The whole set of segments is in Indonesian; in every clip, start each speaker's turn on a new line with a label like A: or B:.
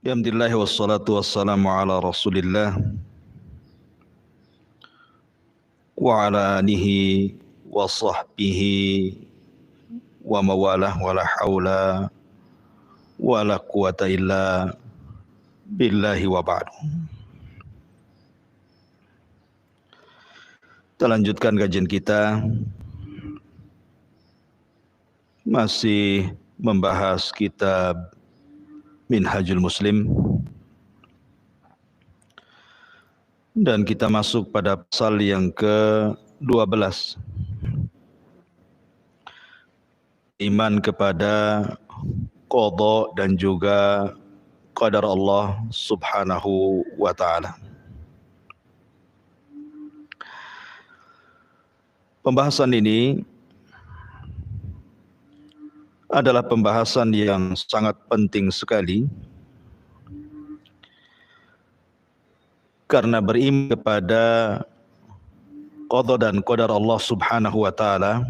A: Alhamdulillah wassalatu wassalamu ala Rasulillah wa ala alihi wa sahbihi wa mawalah wa la hawla wa la quwata illa billahi wa ba'du. Kita lanjutkan kajian kita, masih membahas kitab Minhajul Muslim, dan kita masuk pada pasal yang ke-12, iman kepada qada dan juga qadar Allah subhanahu wa ta'ala. Pembahasan ini adalah pembahasan yang sangat penting sekali, karena beriman kepada qada dan qadar Allah subhanahu wa ta'ala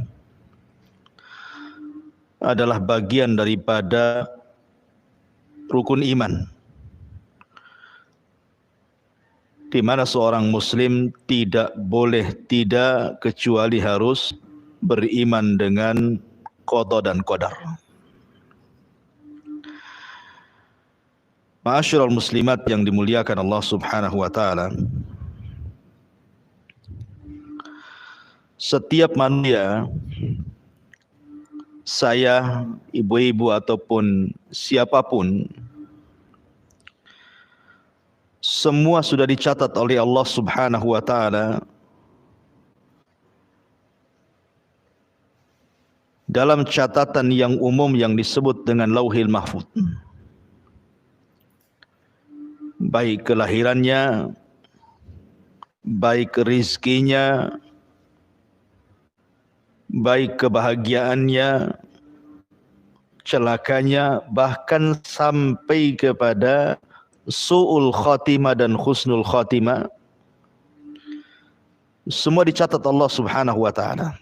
A: adalah bagian daripada rukun iman, di mana seorang muslim tidak boleh tidak kecuali harus beriman dengan qada dan qadar. Ma'asyiral muslimat yang dimuliakan Allah subhanahu wa ta'ala, setiap manusia, saya, ibu-ibu ataupun siapapun, semua sudah dicatat oleh Allah subhanahu wa ta'ala dalam catatan yang umum yang disebut dengan Lauhil Mahfuz. Baik kelahirannya, baik rizkinya, baik kebahagiaannya, celakanya, bahkan sampai kepada su'ul khatimah dan husnul khatimah, semua dicatat Allah subhanahu wa ta'ala.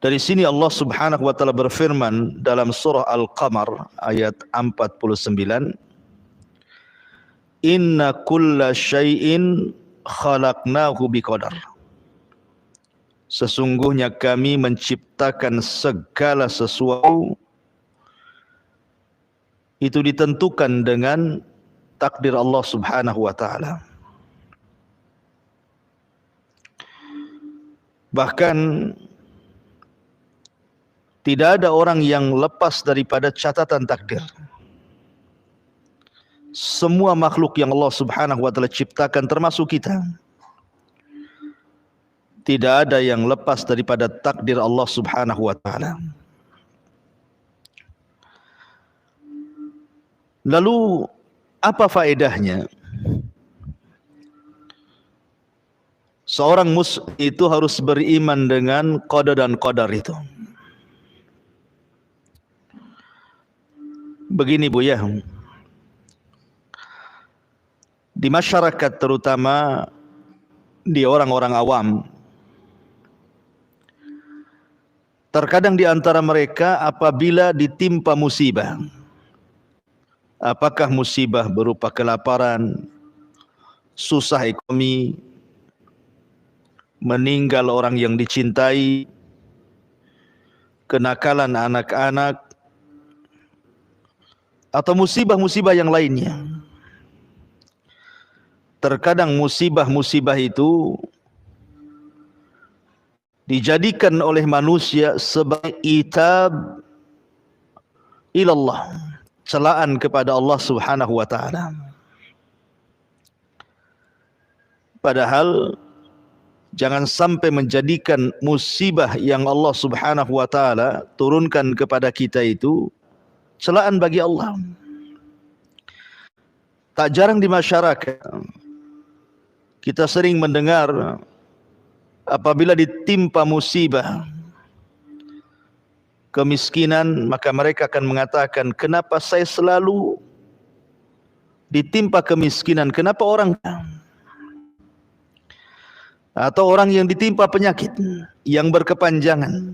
A: Dari sini Allah subhanahu wa ta'ala berfirman dalam surah Al-Qamar ayat 49, Inna kulla syai'in khalaqnahu biqadar. Sesungguhnya kami menciptakan segala sesuatu itu ditentukan dengan takdir Allah subhanahu wa ta'ala. Bahkan tidak ada orang yang lepas daripada catatan takdir. Semua makhluk yang Allah subhanahu wa ta'ala ciptakan, termasuk kita, tidak ada yang lepas daripada takdir Allah subhanahu wa ta'ala. Lalu apa faedahnya? Seorang muslim itu harus beriman dengan qada dan qadar itu. Begini Bu ya, di masyarakat terutama di orang-orang awam, terkadang di antara mereka apabila ditimpa musibah, apakah musibah berupa kelaparan, susah ekonomi, meninggal orang yang dicintai, kenakalan anak-anak, atau musibah-musibah yang lainnya. Terkadang musibah-musibah itu dijadikan oleh manusia sebagai itab ilallah, celaan kepada Allah subhanahu wa ta'ala. Padahal jangan sampai menjadikan musibah yang Allah subhanahu wa ta'ala turunkan kepada kita itu celaan bagi Allah. Tak jarang di masyarakat kita sering mendengar apabila ditimpa musibah kemiskinan, maka mereka akan mengatakan, kenapa saya selalu ditimpa kemiskinan? Kenapa orang atau orang yang ditimpa penyakit yang berkepanjangan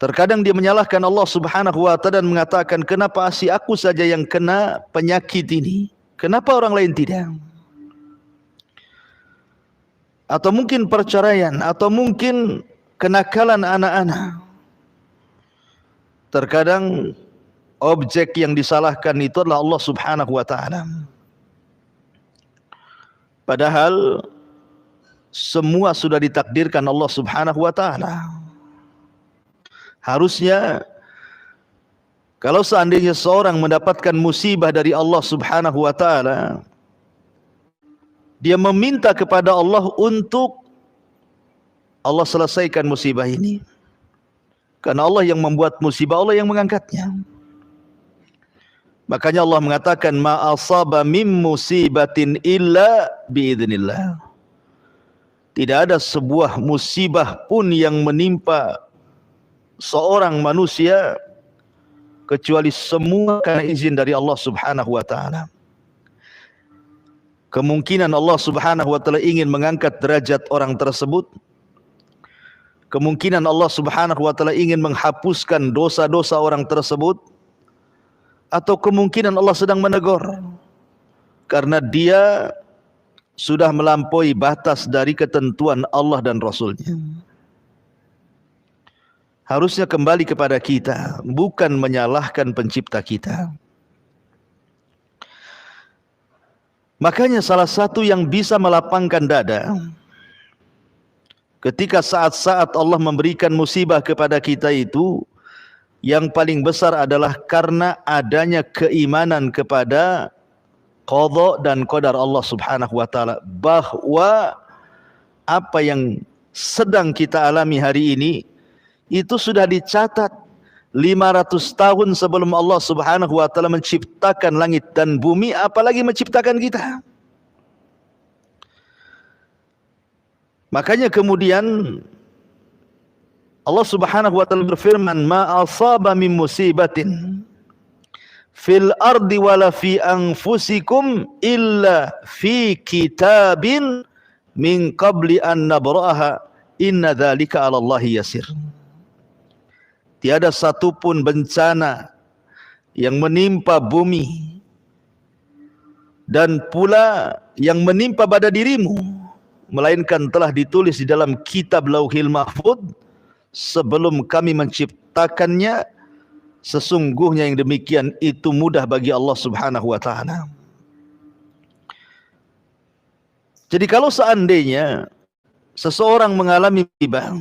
A: Terkadang dia menyalahkan Allah Subhanahu wa ta'ala dan mengatakan, kenapa asyik aku saja yang kena penyakit ini? Kenapa orang lain tidak? Atau mungkin perceraian, atau mungkin kenakalan anak-anak. Terkadang objek yang disalahkan itu adalah Allah Subhanahu wa ta'ala. Padahal semua sudah ditakdirkan Allah Subhanahu wa ta'ala. Harusnya kalau seandainya seorang mendapatkan musibah dari Allah Subhanahu wa ta'ala, dia meminta kepada Allah untuk Allah selesaikan musibah ini. Karena Allah yang membuat musibah, Allah yang mengangkatnya. Makanya Allah mengatakan, ma asaba mim musibatin illa biidznillah. Tidak ada sebuah musibah pun yang menimpa seorang manusia kecuali semua karena izin dari Allah Subhanahu wa ta'ala. Kemungkinan Allah Subhanahu wa ta'ala ingin mengangkat derajat orang tersebut. Kemungkinan Allah Subhanahu wa ta'ala ingin menghapuskan dosa-dosa orang tersebut. Atau kemungkinan Allah sedang menegur karena dia sudah melampaui batas dari ketentuan Allah dan Rasulnya. Harusnya kembali kepada kita, bukan menyalahkan pencipta kita. Makanya salah satu yang bisa melapangkan dada ketika saat-saat Allah memberikan musibah kepada kita itu, yang paling besar adalah karena adanya keimanan kepada qadha dan qadar Allah Subhanahu wa ta'ala, bahwa apa yang sedang kita alami hari ini itu sudah dicatat 500 tahun sebelum Allah Subhanahu wa ta'ala menciptakan langit dan bumi, apalagi menciptakan kita. Makanya kemudian Allah Subhanahu wa ta'ala berfirman, ma asaba min musibatin fil ardi wala fi anfusikum illa fi kitabin min qabli an nabra'aha inna dzalika 'ala Allahi yasir. Tiada satupun bencana yang menimpa bumi dan pula yang menimpa pada dirimu, melainkan telah ditulis di dalam kitab Lauhil Mahfuz sebelum kami menciptakannya. Sesungguhnya yang demikian itu mudah bagi Allah Subhanahu wa ta'ala. Jadi kalau seandainya seseorang mengalami musibah,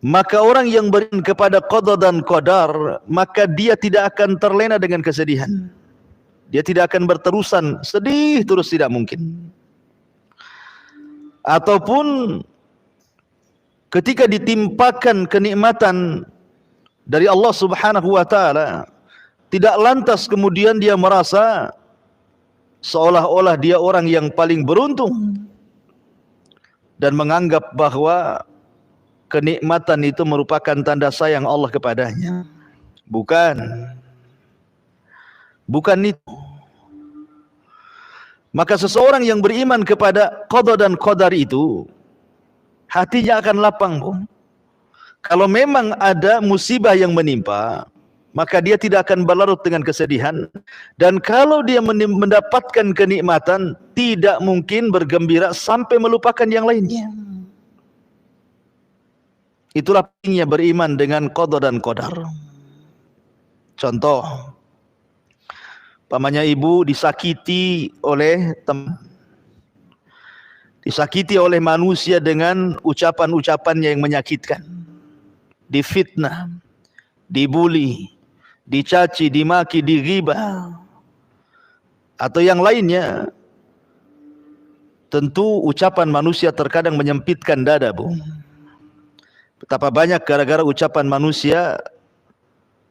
A: maka orang yang beriman kepada qada dan qadar, maka dia tidak akan terlena dengan kesedihan. Dia tidak akan berterusan sedih terus, tidak mungkin. Ataupun ketika ditimpakan kenikmatan dari Allah Subhanahu wa ta'ala, tidak lantas kemudian dia merasa seolah-olah dia orang yang paling beruntung dan menganggap bahwa kenikmatan itu merupakan tanda sayang Allah kepadanya. Bukan itu. Maka seseorang yang beriman kepada qada dan qadar itu, hatinya akan lapang, Bu. Kalau memang ada musibah yang menimpa, maka dia tidak akan berlarut dengan kesedihan. Dan kalau dia mendapatkan kenikmatan, tidak mungkin bergembira sampai melupakan yang lainnya. Itulah pentingnya beriman dengan qada dan qadar. Contoh, pamannya ibu disakiti oleh teman, disakiti oleh manusia dengan ucapan-ucapannya yang menyakitkan, difitnah, dibuli, dicaci, dimaki, dighibah, atau yang lainnya. Tentu ucapan manusia terkadang menyempitkan dada, Bu. Betapa banyak gara-gara ucapan manusia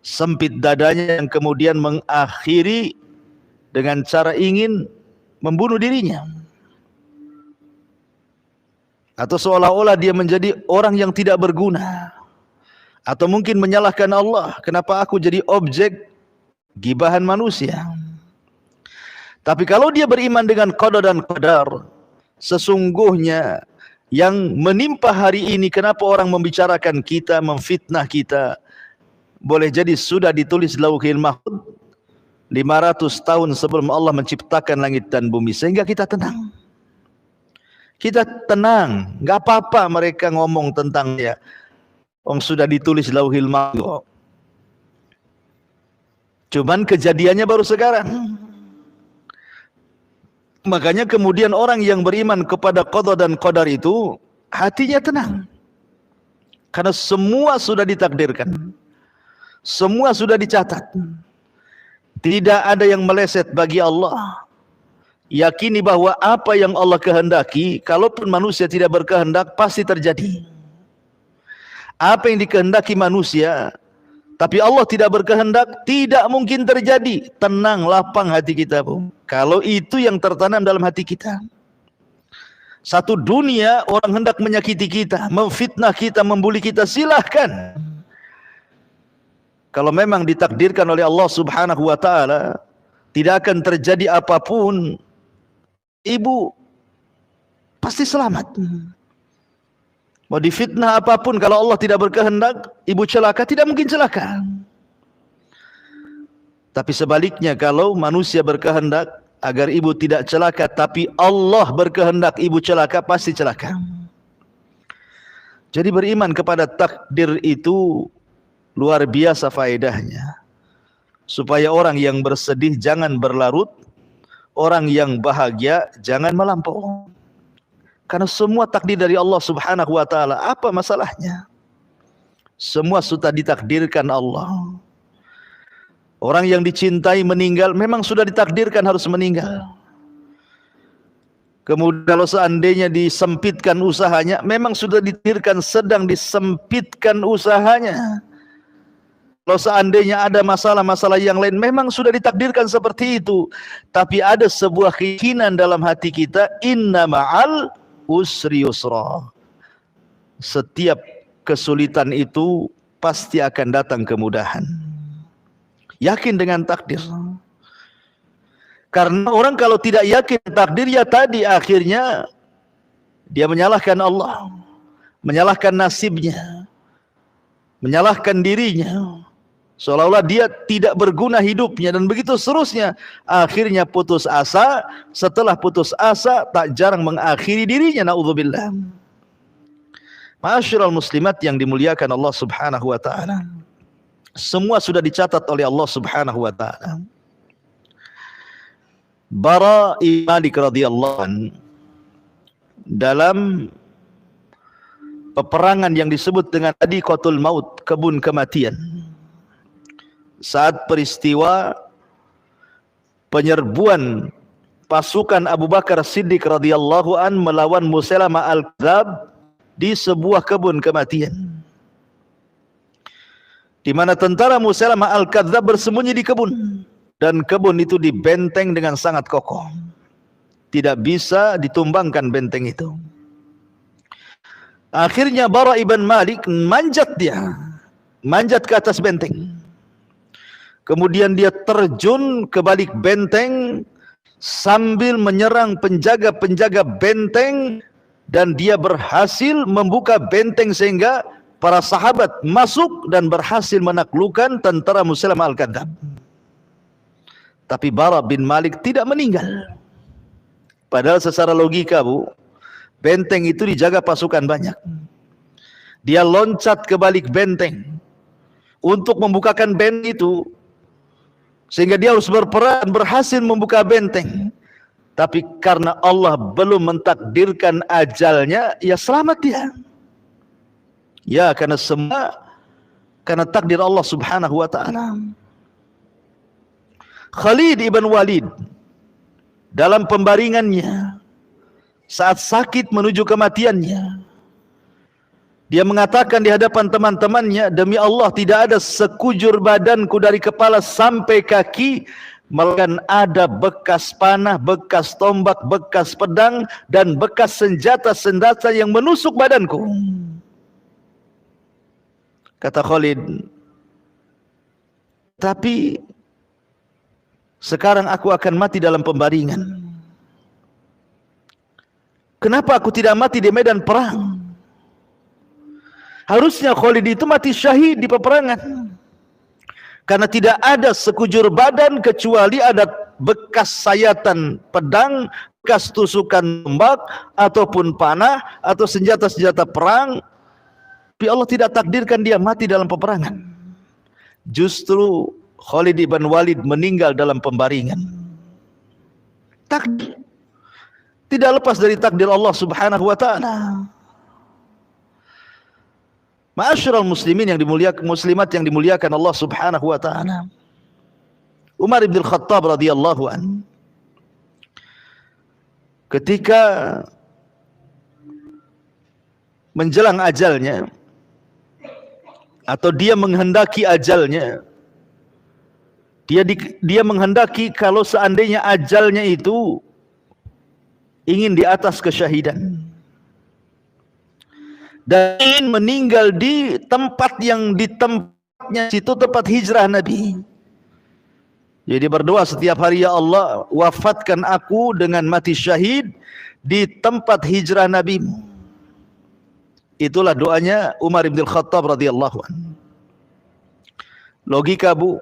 A: sempit dadanya yang kemudian mengakhiri dengan cara ingin membunuh dirinya. Atau seolah-olah dia menjadi orang yang tidak berguna. Atau mungkin menyalahkan Allah, kenapa aku jadi objek gibahan manusia. Tapi kalau dia beriman dengan qada dan qadar, sesungguhnya yang menimpa hari ini, kenapa orang membicarakan kita, memfitnah kita, boleh jadi sudah ditulis Lauhil Mahfuz 500 tahun sebelum Allah menciptakan langit dan bumi, sehingga kita tenang. Kita tenang, nggak apa-apa mereka ngomong tentang dia. Sudah ditulis Lauhil Mahfuz. Cuman kejadiannya baru sekarang. Makanya kemudian orang yang beriman kepada qada dan qadar itu hatinya tenang. Karena semua sudah ditakdirkan. Semua sudah dicatat. Tidak ada yang meleset bagi Allah. Yakini bahwa apa yang Allah kehendaki, kalaupun manusia tidak berkehendak, pasti terjadi. Apa yang dikehendaki manusia, tapi Allah tidak berkehendak, tidak mungkin terjadi. Tenang, lapang hati kita, Bu. Kalau itu yang tertanam dalam hati kita. Satu dunia orang hendak menyakiti kita, memfitnah kita, membuli kita, silahkan. Kalau memang ditakdirkan oleh Allah Subhanahu wa ta'ala, tidak akan terjadi apapun, ibu pasti selamat. Mau difitnah apapun, kalau Allah tidak berkehendak, ibu celaka, tidak mungkin celaka. Tapi sebaliknya, kalau manusia berkehendak agar ibu tidak celaka, tapi Allah berkehendak ibu celaka, pasti celaka. Jadi beriman kepada takdir itu luar biasa faedahnya. Supaya orang yang bersedih jangan berlarut, orang yang bahagia jangan melampau. Karena semua takdir dari Allah Subhanahu wa ta'ala. Apa masalahnya? Semua sudah ditakdirkan Allah. Orang yang dicintai meninggal, memang sudah ditakdirkan harus meninggal. Kemudian kalau seandainya disempitkan usahanya, memang sudah ditakdirkan sedang disempitkan usahanya. Kalau seandainya ada masalah-masalah yang lain, memang sudah ditakdirkan seperti itu. Tapi ada sebuah keyakinan dalam hati kita, inna ma'al usri yusra. Setiap kesulitan itu pasti akan datang kemudahan. Yakin dengan takdir. Karena orang kalau tidak yakin takdir, ya tadi akhirnya dia menyalahkan Allah, menyalahkan nasibnya, menyalahkan dirinya, seolah-olah dia tidak berguna hidupnya, dan begitu seterusnya. Akhirnya putus asa, setelah putus asa tak jarang mengakhiri dirinya, naudzubillah. Ma'asyiral muslimat yang dimuliakan Allah Subhanahu wa ta'ala, semua sudah dicatat oleh Allah Subhanahu wa ta'ala. Bara bin Malik radhiyallahu anhu dalam peperangan yang disebut dengan Hadiqatul Maut, kebun kematian, saat peristiwa penyerbuan pasukan Abu Bakar Siddiq radhiyallahu an melawan Musailamah al-Kadzab di sebuah kebun kematian, di mana tentara Musailamah al-Kadzab bersembunyi di kebun, dan kebun itu dibenteng dengan sangat kokoh, tidak bisa ditumbangkan benteng itu. Akhirnya Bara ibn Malik manjat ke atas benteng. Kemudian dia terjun ke balik benteng sambil menyerang penjaga-penjaga benteng, dan dia berhasil membuka benteng sehingga para sahabat masuk dan berhasil menaklukkan tentara Musailamah al-Kadzab. Tapi Bara bin Malik tidak meninggal. Padahal secara logika, Bu, benteng itu dijaga pasukan banyak. Dia loncat ke balik benteng untuk membukakan benteng itu, sehingga dia harus berperan, berhasil membuka benteng. Tapi karena Allah belum mentakdirkan ajalnya, ya selamat dia. Ya, karena semua karena takdir Allah Subhanahu wa ta'ala. Khalid ibn Walid dalam pembaringannya saat sakit menuju kematiannya, dia mengatakan di hadapan teman-temannya, demi Allah tidak ada sekujur badanku dari kepala sampai kaki melainkan ada bekas panah, bekas tombak, bekas pedang, dan bekas senjata-senjata yang menusuk badanku. Kata Khalid, tapi sekarang aku akan mati dalam pembaringan. Kenapa aku tidak mati di medan perang? Harusnya Khalid itu mati syahid di peperangan. Karena tidak ada sekujur badan kecuali ada bekas sayatan pedang, bekas tusukan tombak, ataupun panah, atau senjata-senjata perang. Tapi Allah tidak takdirkan dia mati dalam peperangan. Justru Khalid ibn Walid meninggal dalam pembaringan. Takdir. Tidak lepas dari takdir Allah subhanahu wa ta'ala. Ma'asyiral muslimin yang dimuliakan, muslimat yang dimuliakan Allah subhanahu wa ta'ala. Umar ibn al-Khattab radhiyallahu anhu, ketika menjelang ajalnya, atau dia menghendaki ajalnya, dia menghendaki kalau seandainya ajalnya itu ingin di atas kesyahidan dan ingin meninggal di tempat yang di tempatnya situ tempat hijrah Nabi. Jadi berdoa setiap hari, ya Allah, wafatkan aku dengan mati syahid di tempat hijrah Nabi. Itulah doanya Umar bin Khattab radhiyallahu anhu. Logika, Bu,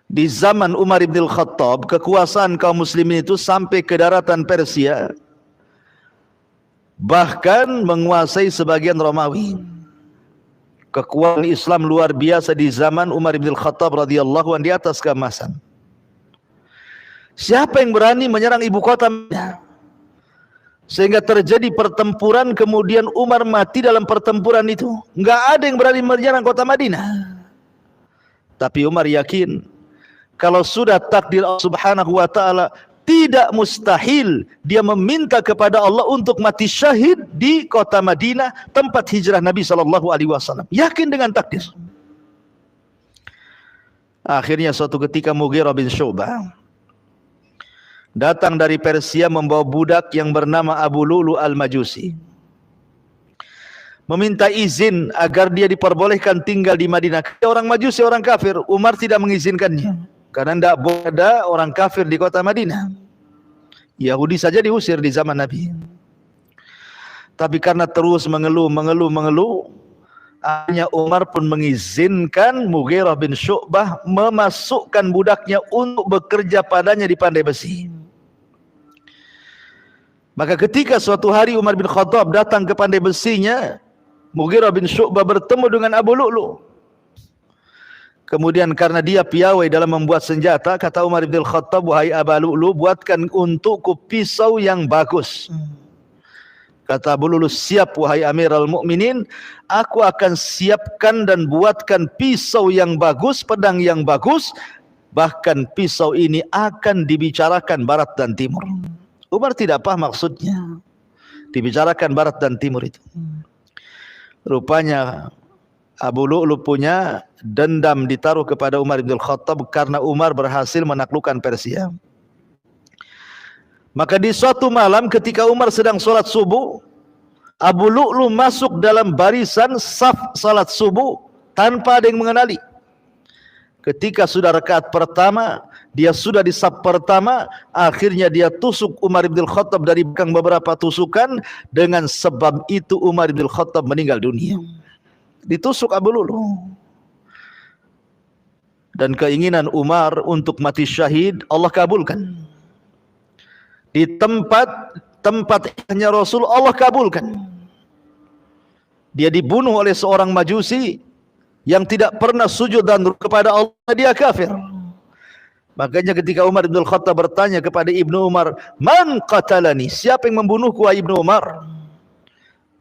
A: di zaman Umar bin Khattab kekuasaan kaum muslimin itu sampai ke daratan Persia, bahkan menguasai sebagian Romawi. Kekuatan Islam luar biasa di zaman Umar bin Khattab radhiyallahu anhu, di atas keemasan. Siapa yang berani menyerang ibu kota sehingga terjadi pertempuran, kemudian Umar mati dalam pertempuran itu? Enggak ada yang berani menyerang kota Madinah. Tapi Umar yakin kalau sudah takdir Allah subhanahu wa ta'ala, tidak mustahil dia meminta kepada Allah untuk mati syahid di kota Madinah, tempat hijrah Nabi SAW. Yakin dengan takdir. Akhirnya suatu ketika Mughirah bin Syu'bah datang dari Persia membawa budak yang bernama Abu Lu'lu al-Majusi, meminta izin agar dia diperbolehkan tinggal di Madinah. Orang Majusi, orang kafir. Umar tidak mengizinkannya, karena tidak boleh ada orang kafir di kota Madinah. Yahudi saja diusir di zaman Nabi. Tapi karena terus mengeluh, akhirnya Umar pun mengizinkan Mughirah bin Syu'bah memasukkan budaknya untuk bekerja padanya di pandai besi. Maka ketika suatu hari Umar bin Khattab datang ke pandai besinya, Mughirah bin Syu'bah bertemu dengan Abu Lu'lu. Kemudian karena dia piawai dalam membuat senjata, kata Umar bin Khattab, wahai Abu Lu'lu, buatkan untukku pisau yang bagus. Kata Abu Lu'lu, siap wahai Amirul Mukminin, aku akan siapkan dan buatkan pisau yang bagus, pedang yang bagus, bahkan pisau ini akan dibicarakan barat dan timur. Umar tidak paham maksudnya dibicarakan barat dan timur itu. Rupanya Abu Lu'lu punya dendam ditaruh kepada Umar bin Khattab karena Umar berhasil menaklukkan Persia. Maka di suatu malam ketika Umar sedang sholat subuh, Abu Lu'lu masuk dalam barisan saf salat subuh tanpa ada yang mengenali. Ketika sudah rakaat pertama, dia sudah di saf pertama, akhirnya dia tusuk Umar bin Khattab dari belakang beberapa tusukan. Dengan sebab itu Umar bin Khattab meninggal dunia. Ditusuk Abu Lu'lu. Dan keinginan Umar untuk mati syahid Allah kabulkan. Di tempatnya Rasul Allah kabulkan. Dia dibunuh oleh seorang Majusi yang tidak pernah sujud dan kepada Allah, dia kafir. Makanya ketika Umar bin Khattab bertanya kepada Ibnu Umar, man qatalani, siapa yang membunuhku wahai Ibnu Umar?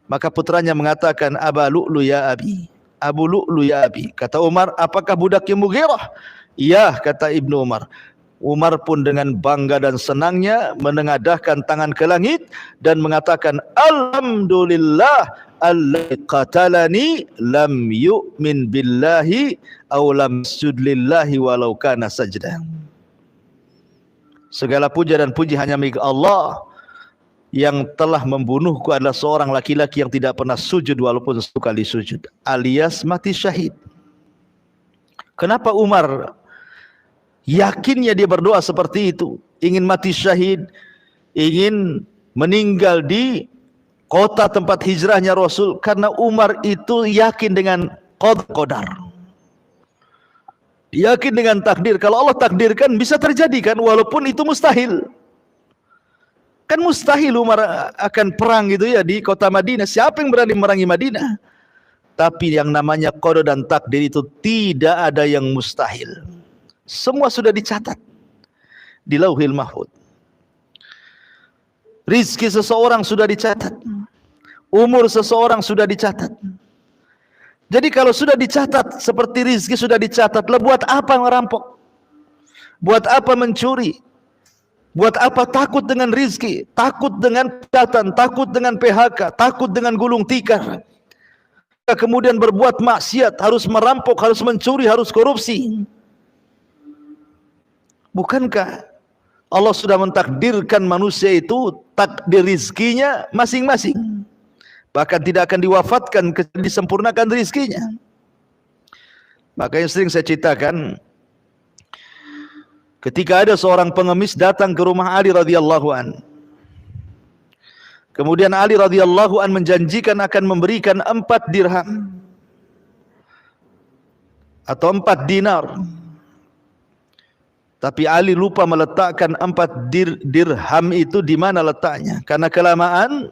A: Maka putranya mengatakan, Aba Lu'lu ya abi, Abu Lu'lu ya abi. Kata Umar, apakah budaknya Mughirah? Iya, kata Ibnu Umar. Umar pun dengan bangga dan senangnya menengadahkan tangan ke langit dan mengatakan, alhamdulillah alladzi qatalani lam yu'min billahi aw lam yasjud lillahi walau kana sajdah. Segala puja dan puji hanya milik Allah yang telah membunuhku adalah seorang laki-laki yang tidak pernah sujud walaupun sekali sujud, alias mati syahid. Kenapa Umar yakinnya dia berdoa seperti itu, ingin mati syahid, ingin meninggal di kota tempat hijrahnya Rasul, karena Umar itu yakin dengan qadar. Yakin dengan takdir. Kalau Allah takdirkan bisa terjadi kan, walaupun itu mustahil. Kan mustahil Umar akan perang gitu ya di kota Madinah. Siapa yang berani merangi Madinah? Tapi yang namanya qada dan takdir itu tidak ada yang mustahil. Semua sudah dicatat di Lauhil Mahfuz. Rizki seseorang sudah dicatat. Umur seseorang sudah dicatat. Jadi kalau sudah dicatat seperti rizki sudah dicatat, lah buat apa merampok? Buat apa mencuri? Buat apa takut dengan rizki? Takut dengan kejahatan, takut dengan PHK, takut dengan gulung tikar. Kemudian berbuat maksiat, harus merampok, harus mencuri, harus korupsi. Bukankah Allah sudah mentakdirkan manusia itu takdir rizkinya masing-masing? Bahkan tidak akan diwafatkan kecuali disempurnakan rizkinya. Makanya sering saya ceritakan, ketika ada seorang pengemis datang ke rumah Ali radhiyallahu an. Kemudian Ali radhiyallahu an menjanjikan akan memberikan 4 dirham atau 4 dinar. Tapi Ali lupa meletakkan 4 dirham itu di mana letaknya. Karena kelamaan,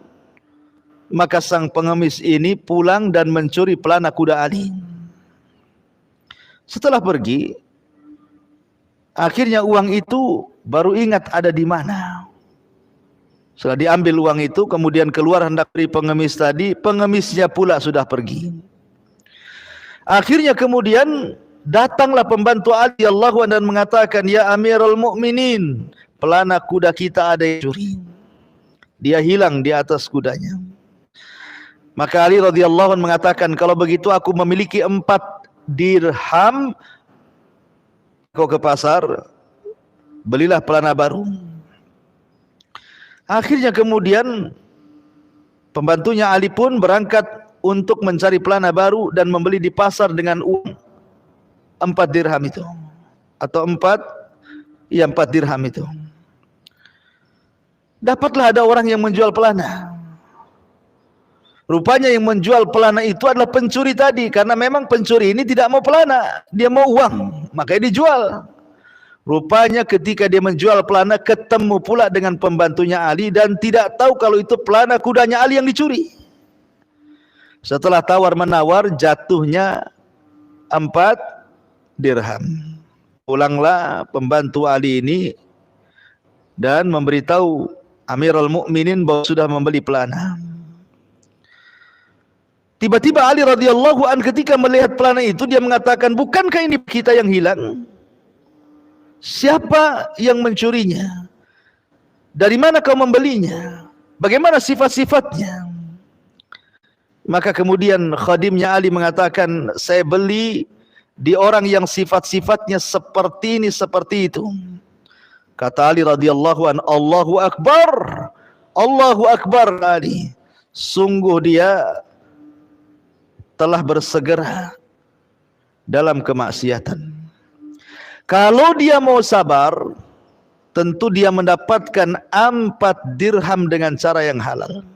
A: maka sang pengemis ini pulang dan mencuri pelana kuda Ali. Setelah pergi, akhirnya uang itu baru ingat ada di mana. Setelah diambil uang itu, kemudian keluar hendak beri pengemis tadi, pengemisnya pula sudah pergi. Akhirnya kemudian datanglah pembantu Ali radhiyallahu anhu dan mengatakan, "Ya Amirul Mukminin, pelana kuda kita ada yang curi. Dia hilang di atas kudanya." Maka Ali radhiyallahu anhu mengatakan, "Kalau begitu aku memiliki 4 dirham. Kau ke pasar, belilah pelana baru." Akhirnya kemudian pembantunya Ali pun berangkat untuk mencari pelana baru dan membeli di pasar dengan uang 4 dirham itu. Atau 4 dirham itu. Dapatlah ada orang yang menjual pelana. Rupanya yang menjual pelana itu adalah pencuri tadi. Karena memang pencuri ini tidak mau pelana, dia mau uang, makanya dijual. Rupanya ketika dia menjual pelana, ketemu pula dengan pembantunya Ali dan tidak tahu kalau itu pelana kudanya Ali yang dicuri. Setelah tawar-menawar, jatuhnya 4 dirham. Pulanglah pembantu Ali ini dan memberitahu Amirul Mukminin bahwa sudah membeli pelana. Tiba-tiba Ali radhiyallahu an ketika melihat pelana itu, dia mengatakan, "Bukankah ini kita yang hilang? Siapa yang mencurinya? Dari mana kau membelinya? Bagaimana sifat-sifatnya?" Maka kemudian khadimnya Ali mengatakan, "Saya beli di orang yang sifat-sifatnya seperti ini, seperti itu." Kata Ali radhiyallahu an, "Allahu Akbar, Allahu Akbar Ali. Sungguh dia telah bersegera dalam kemaksiatan. Kalau dia mau sabar, tentu dia mendapatkan 4 dirham dengan cara yang halal.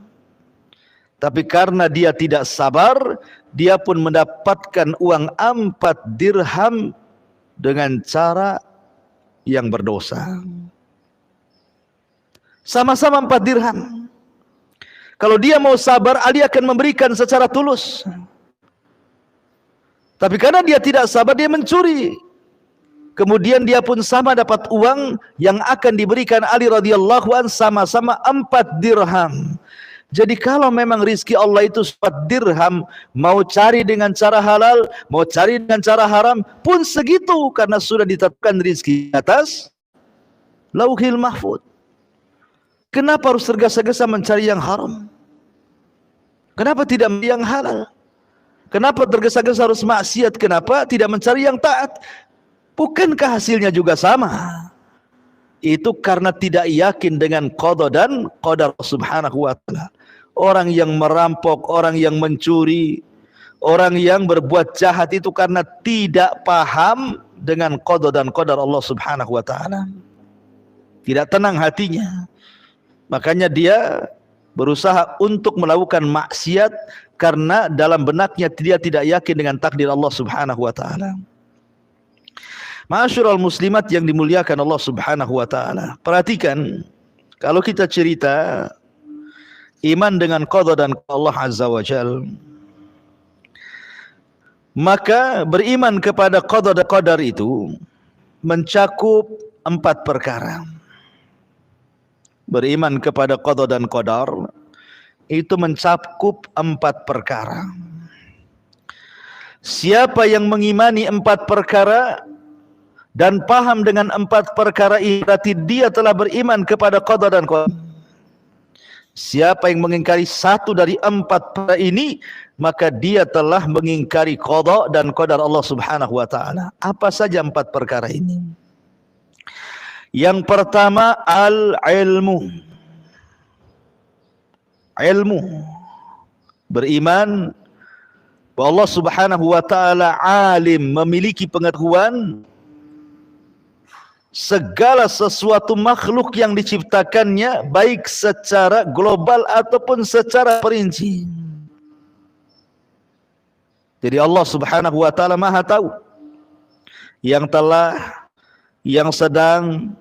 A: Tapi karena dia tidak sabar, dia pun mendapatkan uang 4 dirham dengan cara yang berdosa. Sama-sama 4 dirham. Kalau dia mau sabar, Ali akan memberikan secara tulus. Tapi karena dia tidak sabar, dia mencuri. Kemudian dia pun sama dapat uang yang akan diberikan Ali radhiyallahu an, sama-sama 4 dirham. Jadi kalau memang rizki Allah itu 4 dirham, mau cari dengan cara halal, mau cari dengan cara haram, pun segitu, karena sudah ditetapkan rizki atas Lauhil Mahfuz. Kenapa harus tergesa-gesa mencari yang haram? Kenapa tidak mencari yang halal? Kenapa tergesa-gesa harus maksiat? Kenapa tidak mencari yang taat? Bukankah hasilnya juga sama? Itu karena tidak yakin dengan qada dan qadar subhanahu wa ta'ala. Orang yang merampok, orang yang mencuri, orang yang berbuat jahat itu karena tidak paham dengan qada dan qadar Allah subhanahu wa ta'ala. Tidak tenang hatinya. Makanya dia berusaha untuk melakukan maksiat karena dalam benaknya dia tidak yakin dengan takdir Allah Subhanahu wa taala. Ma'asyiral muslimat yang dimuliakan Allah Subhanahu wa taala. Perhatikan, kalau kita cerita iman dengan qada dan Allah Azza wa Jalla, maka beriman kepada qada dan qadar itu mencakup 4 perkara. Beriman kepada qada dan qadar itu mencakup 4 perkara. Siapa yang mengimani 4 perkara dan paham dengan 4 perkara ini, berarti dia telah beriman kepada qada dan qadar. Siapa yang mengingkari 1 dari 4 perkara ini, maka dia telah mengingkari qada dan qadar Allah Subhanahu wa taala. Apa saja 4 perkara ini? Yang pertama, al-ilmu. Ilmu. Beriman bahwa Allah Subhanahu wa taala alim, memiliki pengetahuan segala sesuatu makhluk yang diciptakannya, baik secara global ataupun secara perinci. Jadi Allah Subhanahu wa taala Maha tahu yang telah, yang sedang,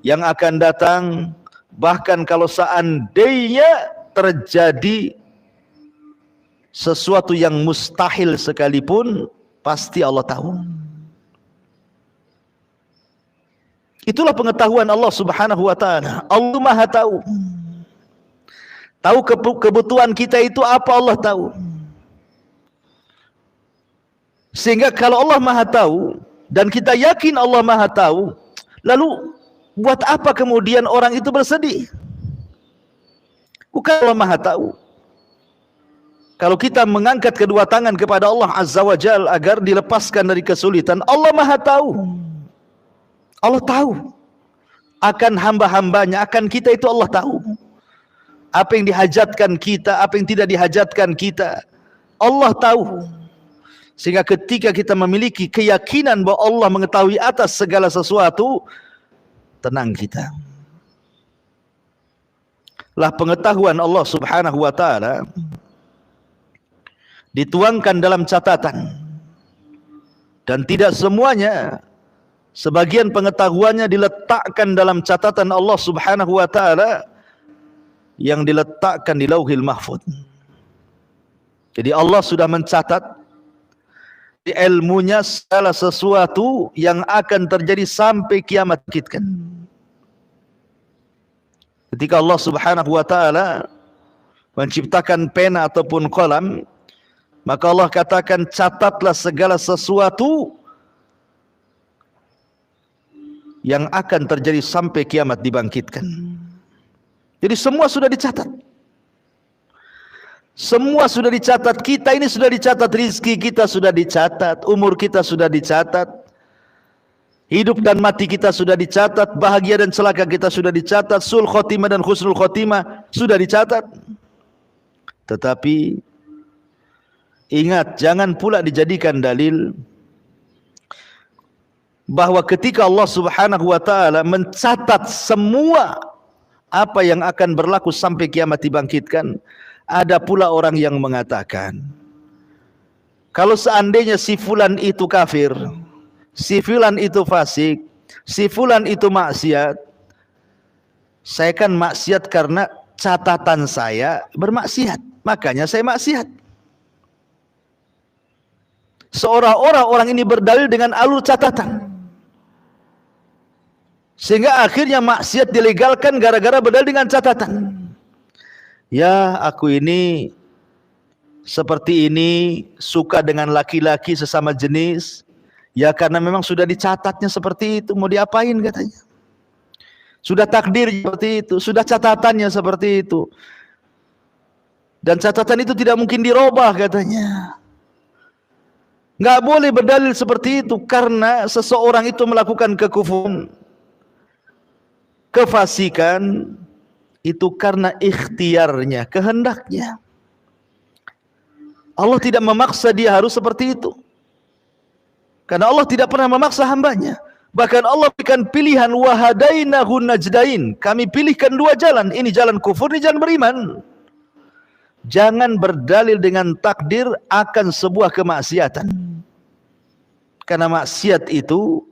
A: yang akan datang, bahkan kalau seandainya terjadi sesuatu yang mustahil sekalipun, pasti Allah tahu. Itulah pengetahuan Allah Subhanahu wa taala. Allah Maha tahu. Tahu kebutuhan kita itu apa, Allah tahu. Sehingga kalau Allah Maha tahu dan kita yakin Allah Maha tahu, lalu buat apa kemudian orang itu bersedih? Bukan Allah Maha tahu. Kalau kita mengangkat kedua tangan kepada Allah Azza wa Jalla agar dilepaskan dari kesulitan, Allah Maha tahu. Allah tahu akan hamba-hambanya, akan kita itu Allah tahu. Apa yang dihajatkan kita, apa yang tidak dihajatkan kita, Allah tahu. Sehingga ketika kita memiliki keyakinan bahwa Allah mengetahui atas segala sesuatu, tenang kita. Lah pengetahuan Allah Subhanahu wa taala dituangkan dalam catatan, dan tidak semuanya. Sebagian pengetahuannya diletakkan dalam catatan Allah Subhanahu wa taala yang diletakkan di Lauhil Mahfuz. Jadi Allah sudah mencatat di ilmunya segala sesuatu yang akan terjadi sampai kiamat kita. Ketika Allah Subhanahu wa taala menciptakan pena ataupun qalam, maka Allah katakan, catatlah segala sesuatu yang akan terjadi sampai kiamat dibangkitkan. Jadi semua sudah dicatat. Semua sudah dicatat. Kita ini sudah dicatat, rizki kita sudah dicatat, umur kita sudah dicatat, hidup dan mati kita sudah dicatat, bahagia dan celaka kita sudah dicatat, sul khotimah dan husnul khotimah sudah dicatat. Tetapi ingat, jangan pula dijadikan dalil bahwa ketika Allah Subhanahu wa taala mencatat semua apa yang akan berlaku sampai kiamat dibangkitkan, ada pula orang yang mengatakan, kalau seandainya si fulan itu kafir, si fulan itu fasik, si fulan itu maksiat, saya kan maksiat karena catatan saya bermaksiat, makanya saya maksiat. Seolah-olah orang ini berdalil dengan alur catatan, sehingga akhirnya maksiat dilegalkan gara-gara berdalil dengan catatan. Ya, aku ini seperti ini, suka dengan laki-laki sesama jenis, ya karena memang sudah dicatatnya seperti itu, mau diapain katanya. Sudah takdir seperti itu, sudah catatannya seperti itu. Dan catatan itu tidak mungkin dirubah katanya. Nggak boleh berdalil seperti itu, karena seseorang itu melakukan kekufuran, kefasikan, itu karena ikhtiarnya, kehendaknya. Allah tidak memaksa dia harus seperti itu, karena Allah tidak pernah memaksa hambanya. Bahkan Allah berikan pilihan, wahadainahu najdain. Kami pilihkan dua jalan, ini jalan kufur, ini jalan beriman. Jangan berdalil dengan takdir akan sebuah kemaksiatan. Karena maksiat itu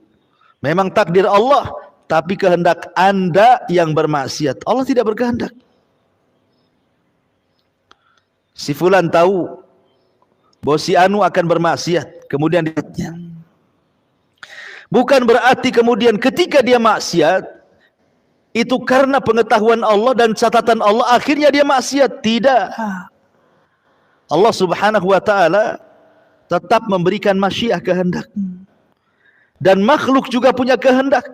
A: memang takdir Allah, tapi kehendak Anda yang bermaksiat. Allah tidak berkehendak. Si fulan tahu bahwa si Anu akan bermaksiat, kemudian dia, bukan berarti kemudian ketika dia maksiat itu karena pengetahuan Allah dan catatan Allah akhirnya dia maksiat. Tidak. Allah Subhanahu wa taala tetap memberikan masyiah, kehendak. Dan makhluk juga punya kehendak.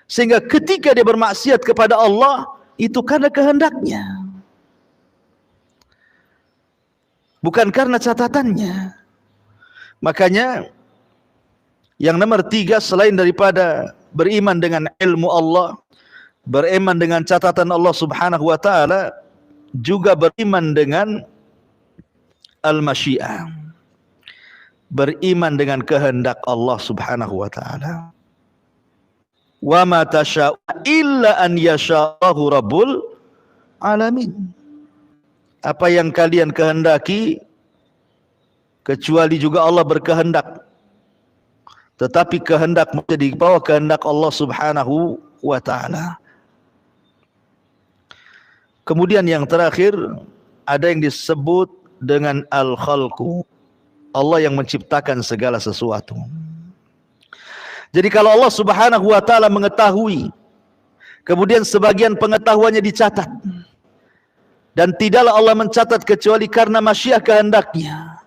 A: Sehingga ketika dia bermaksiat kepada Allah itu karena kehendaknya, bukan karena catatannya. Makanya yang nomor 3 selain daripada beriman dengan ilmu Allah, beriman dengan catatan Allah Subhanahu wa taala, juga beriman dengan al-masyiah, beriman dengan kehendak Allah Subhanahu wa taala. Wa ma tasya'u illa an yasha'ahu rabbul alamin. Apa yang kalian kehendaki kecuali juga Allah berkehendak. Tetapi kehendak menjadi bawah kehendak Allah Subhanahu wa taala. Kemudian yang terakhir ada yang disebut dengan al-khalqu. Allah yang menciptakan segala sesuatu. Jadi kalau Allah Subhanahu wa taala mengetahui, kemudian sebagian pengetahuannya dicatat, dan tidaklah Allah mencatat kecuali karena masyiah kehendaknya,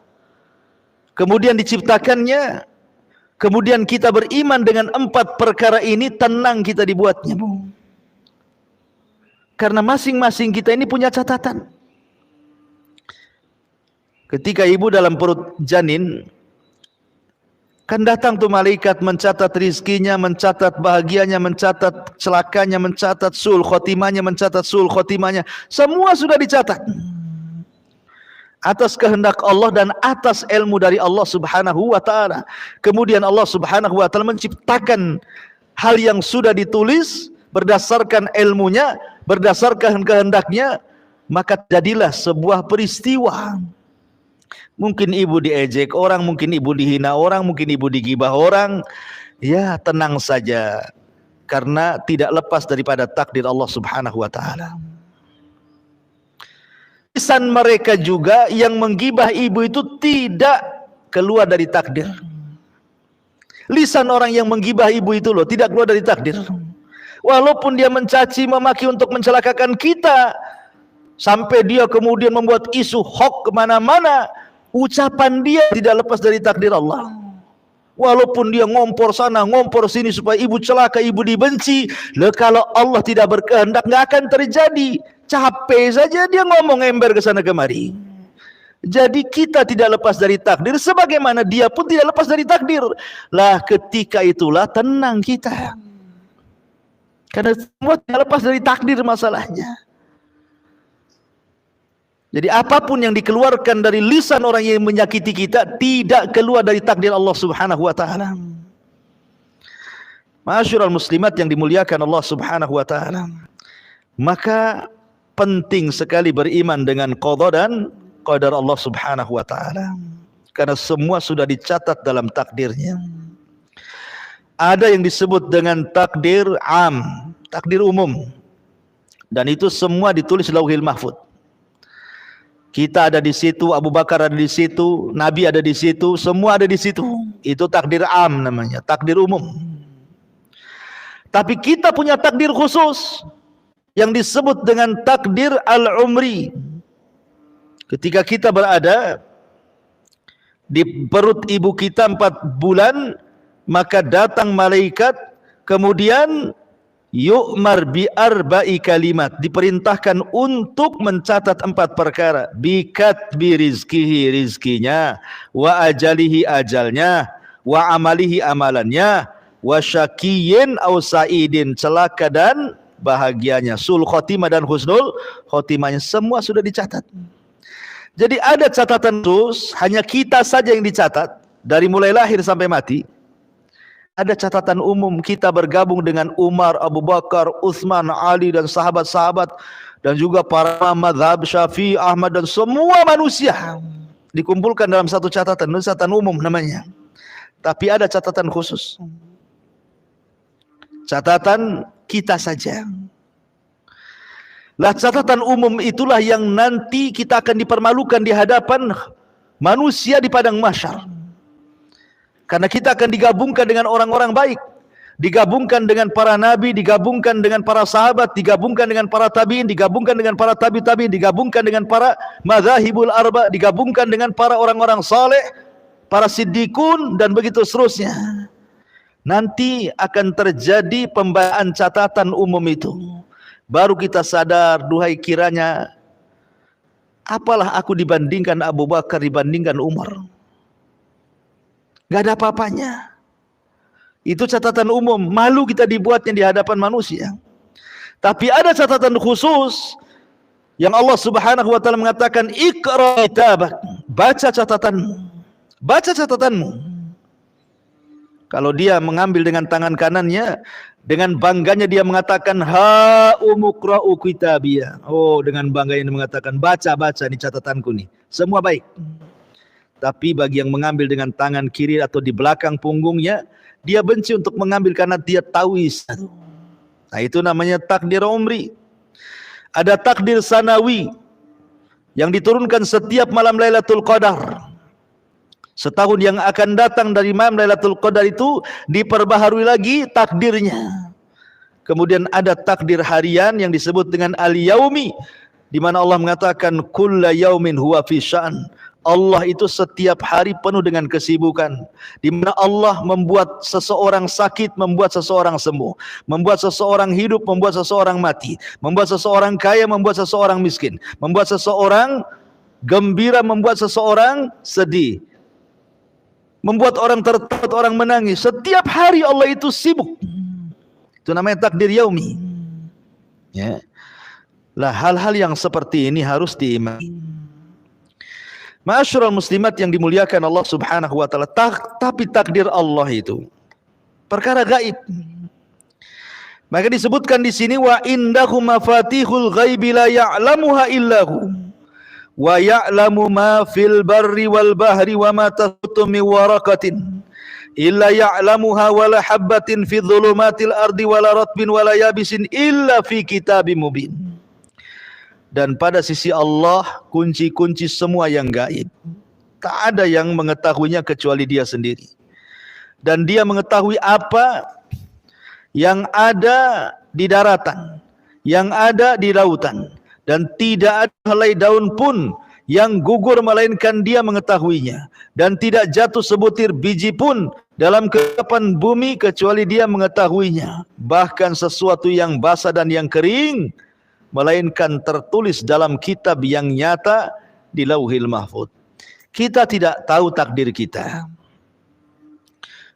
A: kemudian diciptakannya, kemudian kita beriman dengan 4 perkara ini, tenang kita dibuatnya, karena masing-masing kita ini punya catatan. Ketika ibu dalam perut janin, kan datang tuh malaikat mencatat rizkinya, mencatat bahagianya, mencatat celakanya, mencatat sul khotimahnya, mencatat sul khotimahnya. Semua sudah dicatat. Atas kehendak Allah dan atas ilmu dari Allah Subhanahu wa taala. Kemudian Allah Subhanahu wa taala menciptakan hal yang sudah ditulis berdasarkan ilmunya, berdasarkan kehendaknya, maka jadilah sebuah peristiwa. Mungkin ibu diejek orang, mungkin ibu dihina orang, mungkin ibu digibah orang. Ya, tenang saja, karena tidak lepas daripada takdir Allah Subhanahu wa taala. Lisan mereka juga yang menggibah ibu itu tidak keluar dari takdir. Lisan orang yang menggibah ibu itu loh tidak keluar dari takdir. Walaupun dia mencaci, memaki untuk mencelakakan kita, sampai dia kemudian membuat isu hoax kemana-mana, ucapan dia tidak lepas dari takdir Allah. Walaupun dia ngompor sana, ngompor sini supaya ibu celaka, ibu dibenci, kalau Allah tidak berkehendak nggak akan terjadi. Capek saja dia ngomong ember ke sana kemari. Jadi kita tidak lepas dari takdir, sebagaimana dia pun tidak lepas dari takdir. Lah ketika itulah tenang kita, karena semua tidak lepas dari takdir masalahnya. Jadi apapun yang dikeluarkan dari lisan orang yang menyakiti kita tidak keluar dari takdir Allah Subhanahu wa taala. Ma'asyiral muslimat yang dimuliakan Allah Subhanahu wa taala. Maka penting sekali beriman dengan qada dan qadar Allah Subhanahu wa taala. Karena semua sudah dicatat dalam takdirnya. Ada yang disebut dengan takdir am, takdir umum. Dan itu semua ditulis di Lauhil Mahfuz. Kita ada di situ, Abu Bakar ada di situ, Nabi ada di situ, semua ada di situ. Itu takdir am namanya, takdir umum. Tapi kita punya takdir khusus yang disebut dengan takdir al-umri. Ketika kita berada di perut ibu kita 4 bulan, maka datang malaikat, kemudian yu'mar bi arba'i kalimat, diperintahkan untuk mencatat 4 perkara. Bikatbi rizkihi, rizkinya, wa ajalihi, ajalnya, wa amalihi, amalannya, wa syakiyyin aw sa'idin, celaka dan bahagianya, sul khotimah dan husnul khotimahnya, semua sudah dicatat. Jadi ada catatan khusus, hanya kita saja yang dicatat dari mulai lahir sampai mati. Ada catatan umum, kita bergabung dengan Umar, Abu Bakar, Utsman, Ali dan sahabat-sahabat dan juga para mazhab Syafi'i, Ahmad dan semua manusia dikumpulkan dalam satu catatan umum namanya. Tapi ada catatan khusus. Catatan kita saja. Lah catatan umum itulah yang nanti kita akan dipermalukan di hadapan manusia di padang mahsyar. Karena kita akan digabungkan dengan orang-orang baik, digabungkan dengan para nabi, digabungkan dengan para sahabat, digabungkan dengan para tabi'in, digabungkan dengan para tabi'in, digabungkan dengan para madzhabul arba, digabungkan dengan para orang-orang saleh, para siddiqun dan begitu seterusnya. Nanti akan terjadi pembacaan catatan umum itu. Baru kita sadar, duhai kiranya apalah aku dibandingkan Abu Bakar, dibandingkan Umar. Gak ada apa-apanya. Itu catatan umum. Malu kita dibuatnya di hadapan manusia. Tapi ada catatan khusus yang Allah Subhanahu wa taala mengatakan, Iqra kitabak. Baca catatanmu. Baca catatanmu. Kalau dia mengambil dengan tangan kanannya, dengan bangganya dia mengatakan, ha umuqra'u kitabiyah. Oh, dengan bangganya dia mengatakan, baca ini catatanku nih. Semua baik. Tapi bagi yang mengambil dengan tangan kiri atau di belakang punggungnya, dia benci untuk mengambil karena dia tahu isi. Nah, itu namanya takdir umri. Ada takdir sanawi yang diturunkan setiap malam Lailatul Qadar. Setahun yang akan datang dari malam Lailatul Qadar itu diperbaharui lagi takdirnya. Kemudian ada takdir harian yang disebut dengan al-yaumi, di mana Allah mengatakan kulla yaumin huwa fi sya'an. Allah itu setiap hari penuh dengan kesibukan, di mana Allah membuat seseorang sakit, membuat seseorang sembuh, membuat seseorang hidup, membuat seseorang mati, membuat seseorang kaya, membuat seseorang miskin, membuat seseorang gembira, membuat seseorang sedih, membuat orang tertawa, orang menangis. Setiap hari Allah itu sibuk. Itu namanya takdir yaumi. Ya. Lah hal-hal yang seperti ini harus diimani. Ma'asyiral muslimat yang dimuliakan Allah Subhanahu wa taala, tapi takdir Allah itu perkara gaib. Maka disebutkan di sini, wa indahu mafatihul ghaibi la ya'lamuha illahu wa ya'lamu ma fil barri wal bahri wa ma tasqutu min waraqatin illa ya'lamuha wa la habatin fi dhulumatil ardi wa la ratbin wa la yabisin illa fi kitabim mubin. Dan pada sisi Allah kunci-kunci semua yang gaib. Tak ada yang mengetahuinya kecuali dia sendiri. Dan dia mengetahui apa yang ada di daratan, yang ada di lautan. Dan tidak ada helai daun pun yang gugur melainkan dia mengetahuinya. Dan tidak jatuh sebutir biji pun dalam kehidupan bumi kecuali dia mengetahuinya. Bahkan sesuatu yang basah dan yang kering melainkan tertulis dalam kitab yang nyata di Lauhil Mahfuz. Kita tidak tahu takdir kita.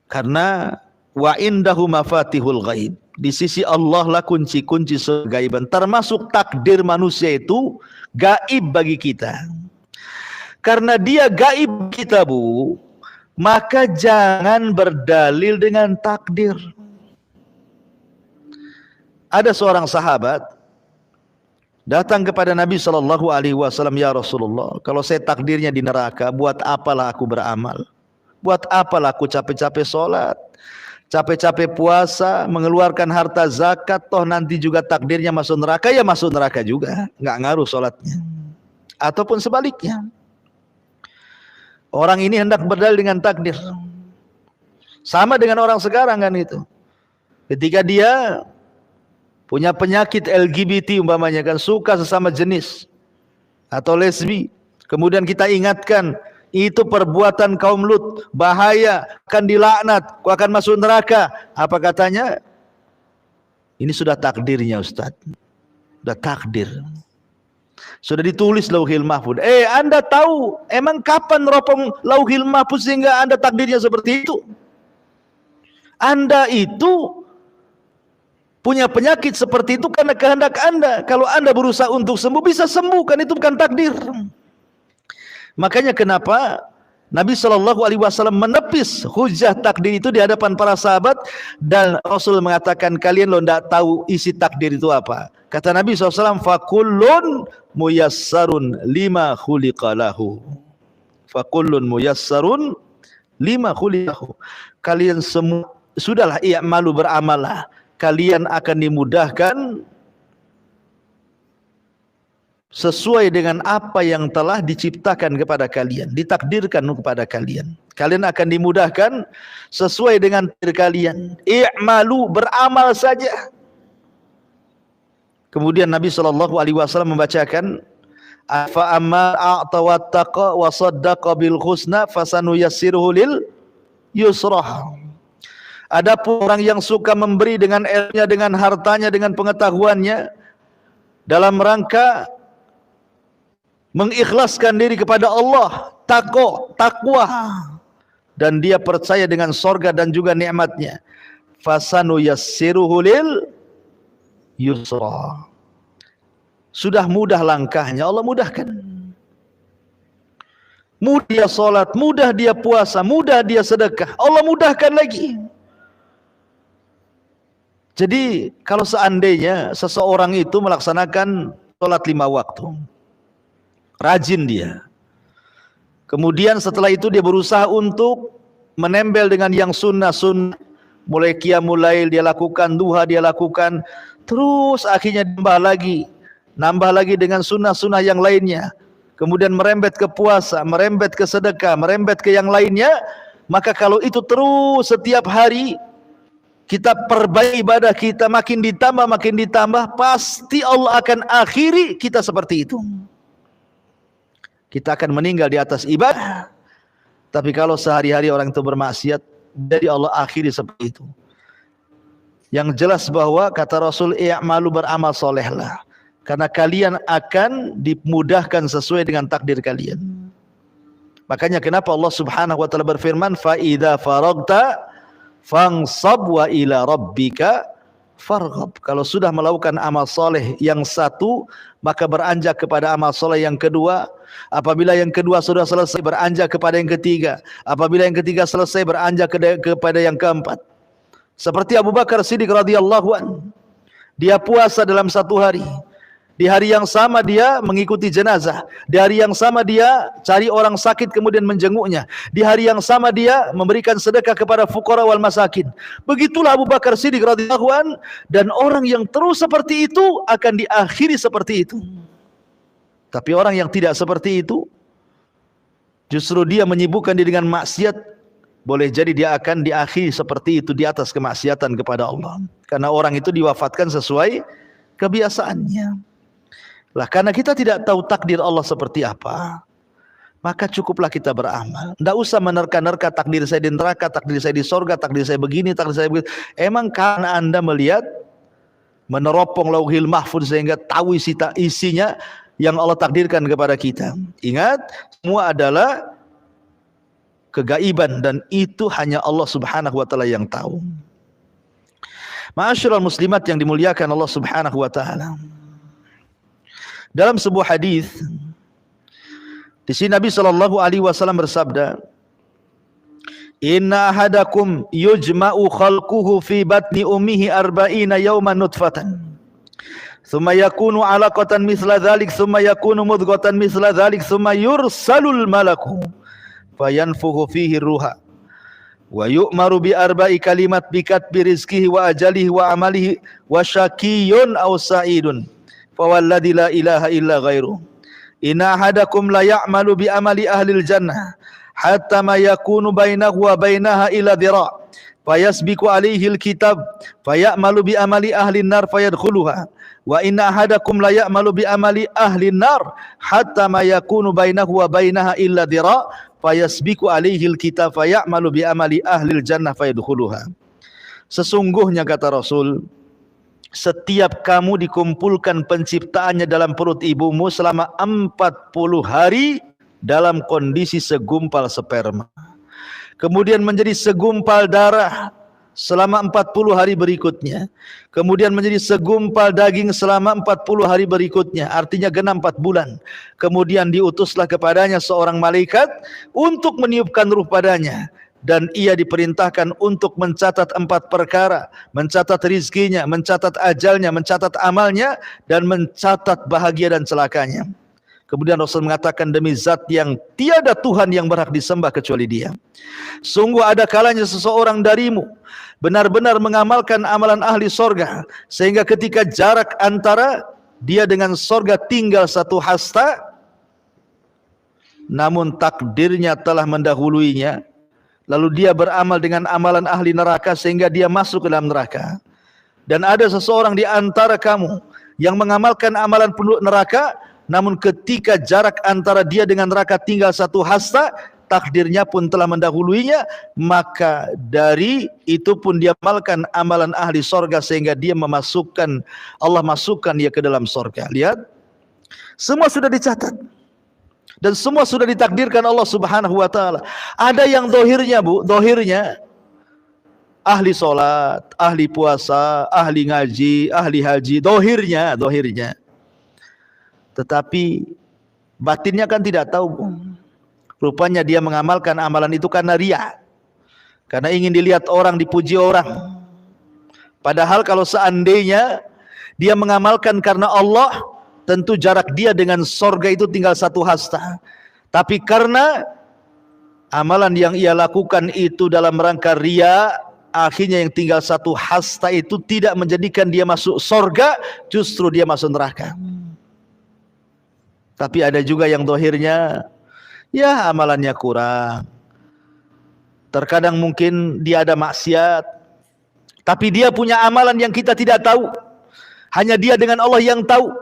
A: Karena wa indahu mafatihul ghaib. Di sisi Allah lah kunci-kunci segaiban. Termasuk takdir manusia itu gaib bagi kita. Karena dia gaib kita, Bu, maka jangan berdalil dengan takdir. Ada seorang sahabat datang kepada Nabi SAW, ya Rasulullah, kalau saya takdirnya di neraka, buat apalah aku beramal? Buat apalah aku capek-capek sholat, capek-capek puasa, mengeluarkan harta zakat, toh nanti juga takdirnya masuk neraka, ya masuk neraka juga, nggak ngaruh sholatnya. Ataupun sebaliknya, orang ini hendak berdalil dengan takdir. Sama dengan orang sekarang kan itu. Ketika dia punya penyakit LGBT umpamanya kan, suka sesama jenis atau lesbi, kemudian kita ingatkan itu perbuatan kaum Lut, bahaya, akan dilaknat, kau akan masuk neraka. Apa katanya? Ini sudah takdirnya Ustaz. Sudah takdir. Sudah ditulis Lauhil Mahfuz. Anda tahu emang kapan ropong Lauhil Mahfuz sehingga Anda takdirnya seperti itu? Anda itu punya penyakit seperti itu karena kehendak Anda. Kalau Anda berusaha untuk sembuh, bisa sembuh, kan itu bukan takdir. Makanya kenapa Nabi SAW menepis hujah takdir itu di hadapan para sahabat, dan Rasul mengatakan, kalian lo tidak tahu isi takdir itu apa. Kata Nabi SAW, fakullun muyassarun lima khuliqalahu. Fakullun muyassarun lima khuliqalahu. Kalian semua sudahlah, i'malu, beramallah, kalian akan dimudahkan sesuai dengan apa yang telah diciptakan kepada kalian, ditakdirkan kepada kalian. Kalian akan dimudahkan sesuai dengan takdir kalian. I'malu, beramal saja. Kemudian Nabi SAW membacakan, fa amma a'ta wattaqa wa saddaqa bil husna fasanuyassiruhu lil yusrah. Adapun orang yang suka memberi dengan ilmunya, dengan hartanya, dengan pengetahuannya, dalam rangka mengikhlaskan diri kepada Allah, takwa, dan dia percaya dengan sorga dan juga nikmatnya, fasanuyassiruhu lil yusra. Sudah mudah langkahnya, Allah mudahkan. Mudah dia salat, mudah dia puasa, mudah dia sedekah, Allah mudahkan lagi. Jadi kalau seandainya seseorang itu melaksanakan salat 5 waktu, rajin dia, kemudian setelah itu dia berusaha untuk menempel dengan yang sunnah-sunnah, mulai qiyamul lail dia lakukan, duha dia lakukan, terus akhirnya nambah lagi dengan sunnah-sunnah yang lainnya, kemudian merembet ke puasa, merembet ke sedekah, merembet ke yang lainnya, maka kalau itu terus setiap hari kita perbaiki ibadah kita, makin ditambah, pasti Allah akan akhiri kita seperti itu. Kita akan meninggal di atas ibadah. Tapi kalau sehari-hari orang itu bermaksiat, jadi Allah akhiri seperti itu. Yang jelas bahwa kata Rasul, i'malu, beramal solehlah, karena kalian akan dimudahkan sesuai dengan takdir kalian. Makanya kenapa Allah Subhanahu wa taala berfirman, fa idza faragta fansab wa ila rabbika farghab. Kalau sudah melakukan amal soleh yang satu, maka beranjak kepada amal soleh yang kedua. Apabila yang kedua sudah selesai, beranjak kepada yang ketiga. Apabila yang ketiga selesai, beranjak kepada yang keempat. Seperti Abu Bakar Siddiq radhiyallahu anhu, dia puasa dalam satu hari. Di hari yang sama dia mengikuti jenazah. Di hari yang sama dia cari orang sakit kemudian menjenguknya. Di hari yang sama dia memberikan sedekah kepada fuqara wal masakin. Begitulah Abu Bakar Siddiq radhiyallahu anhu, dan orang yang terus seperti itu akan diakhiri seperti itu. Tapi orang yang tidak seperti itu, justru dia menyibukkan diri dengan maksiat, boleh jadi dia akan diakhiri seperti itu, di atas kemaksiatan kepada Allah. Karena orang itu diwafatkan sesuai kebiasaannya. Lah, karena kita tidak tahu takdir Allah seperti apa, maka cukuplah kita beramal. Tidak usah menerka-nerka takdir saya di neraka, takdir saya di sorga, takdir saya begini, takdir saya begitu. Emang karena Anda melihat, meneropong lauhil mahfuz sehingga tahu isinya yang Allah takdirkan kepada kita. Ingat, semua adalah kegaiban, dan itu hanya Allah Subhanahu wa taala yang tahu. Ma'asyiral muslimat yang dimuliakan Allah Subhanahu wa taala. Dalam sebuah hadis, di sini Nabi SAW bersabda, inna ahadakum yujma'u khalquhu fi batni ummihi arba'ina yawman nutfatan, thumma yakunu alaqatan mithla dhalik, thumma yakunu mudghatan mithla dhalik, thumma yursalul malaku fayanfukhu fihi ruha wa yu'maru bi arba'i kalimat bi katbi rizqihi wa ajalihi wa amalihi wa syaqiyyun aw sa'idun fawalladzi la ilaha illa ghairuh. Inna ahadakum la ya'malu bi amali ahlil jannah hatta ma yakunu bainahu wa bainaha ila dhira' fayasbiqu alaihi alkitab fayamalu bi amali ahlin nar fayadkhuluha wa inna ahadakum la ya'malu bi amali ahlin nar hatta ma yakunu bainahu wa bainaha illa dhira' fayasbiqu alaihi alkitab fayamalu bi amali ahlil jannah fayadkhuluha. Sesungguhnya kata Rasul, setiap kamu dikumpulkan penciptaannya dalam perut ibumu selama 40 hari dalam kondisi segumpal sperma, kemudian menjadi segumpal darah, selama 40 hari berikutnya, kemudian menjadi segumpal daging selama 40 hari berikutnya, artinya genap 4 bulan. Kemudian diutuslah kepadanya seorang malaikat untuk meniupkan ruh padanya, dan ia diperintahkan untuk mencatat 4 perkara, mencatat rizkinya, mencatat ajalnya, mencatat amalnya, dan mencatat bahagia dan celakanya. Kemudian Rasul mengatakan, demi zat yang tiada Tuhan yang berhak disembah kecuali Dia, sungguh ada kalanya seseorang darimu benar-benar mengamalkan amalan ahli sorga, sehingga ketika jarak antara dia dengan sorga tinggal 1 hasta, namun takdirnya telah mendahuluinya, lalu dia beramal dengan amalan ahli neraka sehingga dia masuk ke dalam neraka. Dan ada seseorang di antara kamu yang mengamalkan amalan penduduk neraka, namun ketika jarak antara dia dengan neraka tinggal 1 hasta, takdirnya pun telah mendahuluinya, maka dari itu pun dia amalkan amalan ahli sorga sehingga dia memasukkan, Allah masukkan dia ke dalam sorga. Lihat, semua sudah dicatat dan semua sudah ditakdirkan Allah Subhanahu wa taala. Ada yang dohirnya, Bu, dohirnya ahli solat, ahli puasa, ahli ngaji, ahli haji, dohirnya. Tetapi batinnya kan tidak tahu, Bu. Rupanya dia mengamalkan amalan itu karena riya, karena ingin dilihat orang, dipuji orang. Padahal kalau seandainya dia mengamalkan karena Allah, tentu jarak dia dengan sorga itu tinggal 1 hasta. Tapi karena amalan yang ia lakukan itu dalam rangka riya, akhirnya yang tinggal 1 hasta itu tidak menjadikan dia masuk sorga, justru dia masuk neraka. Tapi ada juga yang dohirnya, ya amalannya kurang. Terkadang mungkin dia ada maksiat, tapi dia punya amalan yang kita tidak tahu. Hanya dia dengan Allah yang tahu.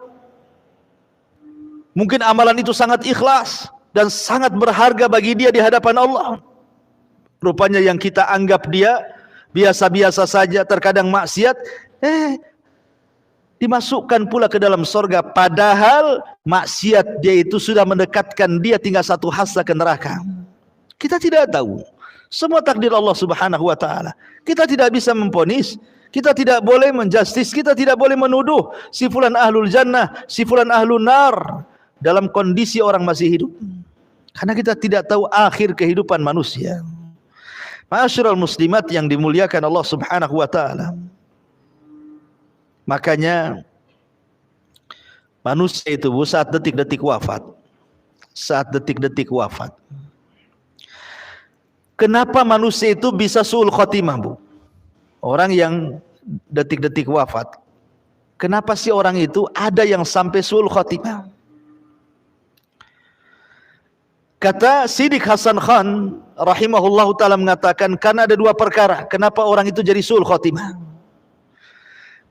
A: Mungkin amalan itu sangat ikhlas dan sangat berharga bagi dia di hadapan Allah. Rupanya yang kita anggap dia biasa-biasa saja, terkadang maksiat, dimasukkan pula ke dalam sorga, padahal maksiat dia itu sudah mendekatkan dia tinggal 1 hasta ke neraka. Kita tidak tahu, semua takdir Allah Subhanahu wa taala. Kita tidak bisa memvonis, kita tidak boleh menjustis, kita tidak boleh menuduh si fulan ahlul jannah, si fulan ahlun nar dalam kondisi orang masih hidup, karena kita tidak tahu akhir kehidupan manusia. Ma'asyiral muslimat yang dimuliakan Allah Subhanahu wa taala, makanya manusia itu, Bu, saat detik-detik wafat. Kenapa manusia itu bisa su'ul khotimah, Bu? Orang yang detik-detik wafat, kenapa sih orang itu ada yang sampai su'ul khotimah? Kata Siddiq Hasan Khan rahimahullahu ta'ala mengatakan, karena ada 2 perkara kenapa orang itu jadi su'ul khotimah.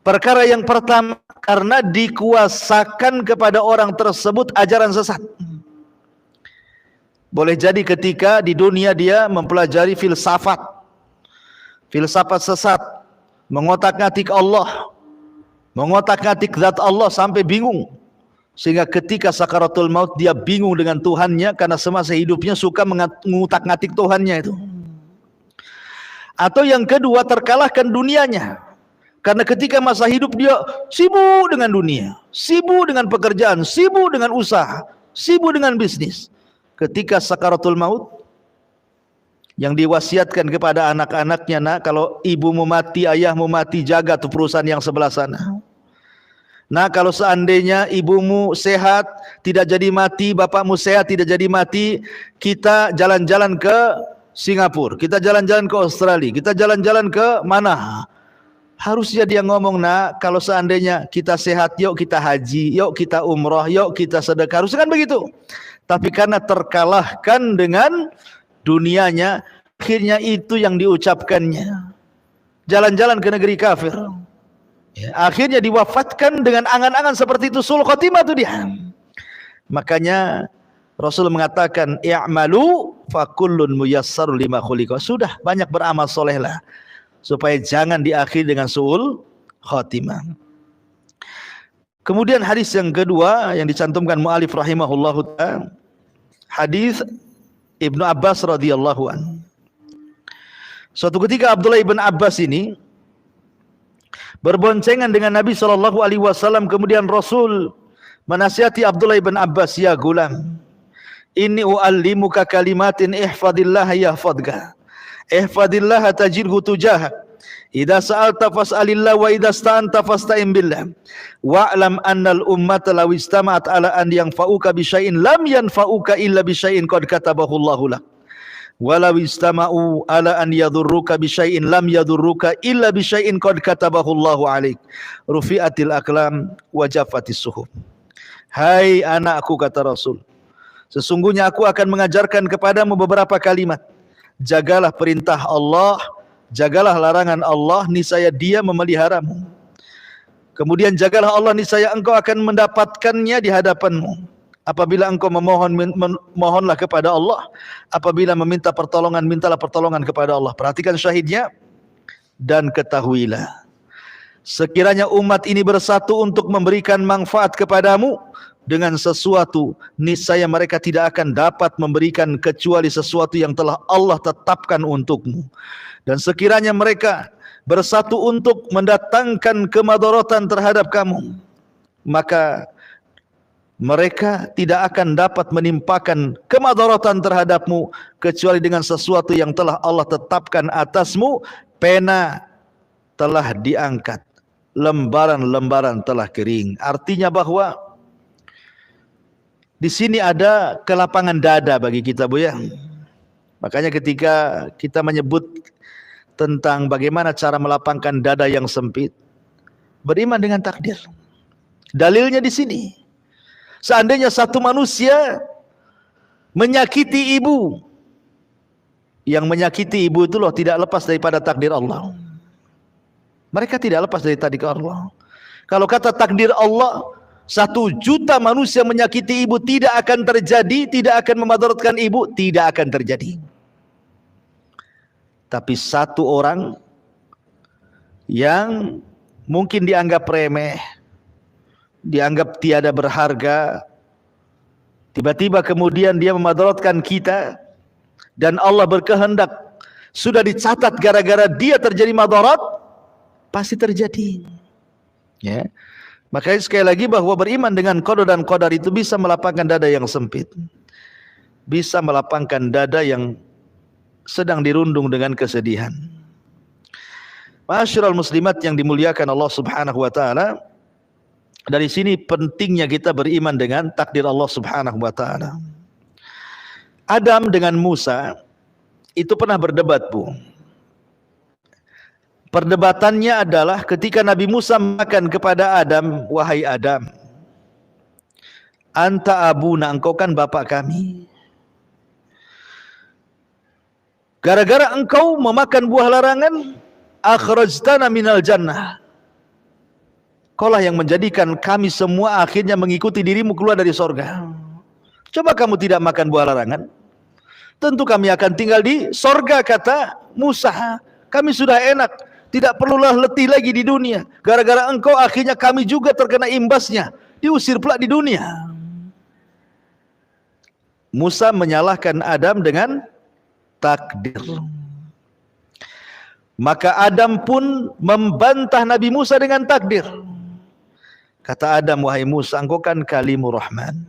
A: Perkara yang pertama, karena dikuasakan kepada orang tersebut ajaran sesat. Boleh jadi ketika di dunia dia mempelajari filsafat sesat, mengotak-ngatik Allah, mengotak-ngatik zat Allah sampai bingung, sehingga ketika sakaratul maut dia bingung dengan Tuhannya, karena semasa hidupnya suka mengutak-ngatik Tuhannya itu. Atau yang kedua, terkalahkan dunianya, karena ketika masa hidup dia sibuk dengan dunia, sibuk dengan pekerjaan, sibuk dengan usaha, sibuk dengan bisnis. Ketika sakaratul maut, yang diwasiatkan kepada anak-anaknya, nak, kalau ibumu mati, ayahmu mati, jaga tuh perusahaan yang sebelah sana. Nah, kalau seandainya ibumu sehat, tidak jadi mati, bapakmu sehat, tidak jadi mati, kita jalan-jalan ke Singapura, kita jalan-jalan ke Australia, kita jalan-jalan ke mana? Harusnya dia ngomong, nak, kalau seandainya kita sehat, yuk kita haji, yuk kita umroh, yuk kita sedekah. Harusnya kan begitu. Tapi karena terkalahkan dengan dunianya, akhirnya itu yang diucapkannya. Jalan-jalan ke negeri kafir. Ya, akhirnya diwafatkan dengan angan-angan seperti itu, su'ul khotimah itu dia. Makanya Rasul mengatakan, i'malu fa kullun muyassarun lima khuliqa. Sudah, banyak beramal solehlah, supaya jangan diakhiri dengan su'ul khotimah. Kemudian hadis yang kedua yang dicantumkan mu'alif rahimahullahu ta'ala, hadis Ibnu Abbas radhiyallahu anhu. Suatu ketika Abdullah ibn Abbas ini berboncengan dengan Nabi SAW, kemudian Rasul menasihati Abdullah ibn Abbas, ya gulam, inni uallimuka kalimatin ihfadillah yahfadka, ihfadillah tajidhu tujahak, idza sa'alta fas'alillah wa idza sta'anta fasta'in billah, wa'lam annal ummata law istama'at ala an yanfa'uka bi syai'in lam yanfa'uka illa bi syai'in qad katabahu Allahu lak, walau istama'u ala an yadurruka bi syai'in lam yadurruka illa bi syai'in qad katabahu Allahu 'alaik, rufi'atil aqlam wa jaffatis suhuf. Hai anakku, kata Rasul, sesungguhnya aku akan mengajarkan kepadamu beberapa kalimat. Jagalah perintah Allah, jagalah larangan Allah, niscaya Dia memeliharamu. Kemudian jagalah Allah, niscaya engkau akan mendapatkannya di hadapanmu. Apabila engkau memohon, mohonlah kepada Allah. Apabila meminta pertolongan, mintalah pertolongan kepada Allah. Perhatikan syahidnya. Dan ketahuilah, sekiranya umat ini bersatu untuk memberikan manfaat kepadamu dengan sesuatu, niscaya mereka tidak akan dapat memberikan kecuali sesuatu yang telah Allah tetapkan untukmu. Dan sekiranya mereka bersatu untuk mendatangkan kemadaratan terhadap kamu, maka mereka tidak akan dapat menimpakan kemadaratan terhadapmu kecuali dengan sesuatu yang telah Allah tetapkan atasmu. Pena telah diangkat, lembaran-lembaran telah kering. Artinya bahwa di sini ada kelapangan dada bagi kita, Bu, ya. Makanya ketika kita menyebut tentang bagaimana cara melapangkan dada yang sempit, beriman dengan takdir. Dalilnya di sini. Seandainya satu manusia menyakiti ibu, yang menyakiti ibu itu loh tidak lepas daripada takdir Allah. Mereka tidak lepas dari takdir Allah. Kalau kata takdir Allah, 1 juta manusia menyakiti ibu tidak akan terjadi, tidak akan memadaratkan ibu, tidak akan terjadi. Tapi 1 orang yang mungkin dianggap remeh, dianggap tiada berharga, tiba-tiba kemudian dia memadaratkan kita, dan Allah berkehendak sudah dicatat gara-gara dia terjadi madarat, pasti terjadi. Ya. Makanya sekali lagi bahwa beriman dengan qada dan qadar itu bisa melapangkan dada yang sempit, bisa melapangkan dada yang sedang dirundung dengan kesedihan. Ma'asyiral muslimat yang dimuliakan Allah Subhanahu wa taala, dari sini pentingnya kita beriman dengan takdir Allah Subhanahu wa taala. Adam dengan Musa itu pernah berdebat, Bu. Perdebatannya adalah ketika Nabi Musa mengatakan kepada Adam, wahai Adam, anta abuna, engkau kan bapak kami. Gara-gara engkau memakan buah larangan, akhrajtana minal jannah. Kaulah yang menjadikan kami semua akhirnya mengikuti dirimu keluar dari sorga. Coba kamu tidak makan buah larangan, tentu kami akan tinggal di sorga, kata Musa. Kami sudah enak, tidak perlulah letih lagi di dunia. Gara-gara engkau akhirnya kami juga terkena imbasnya, diusir pula di dunia. Musa menyalahkan Adam dengan takdir. Maka Adam pun membantah Nabi Musa dengan takdir. Kata Adam, wahai Musa, engkau kan kalimur rahman,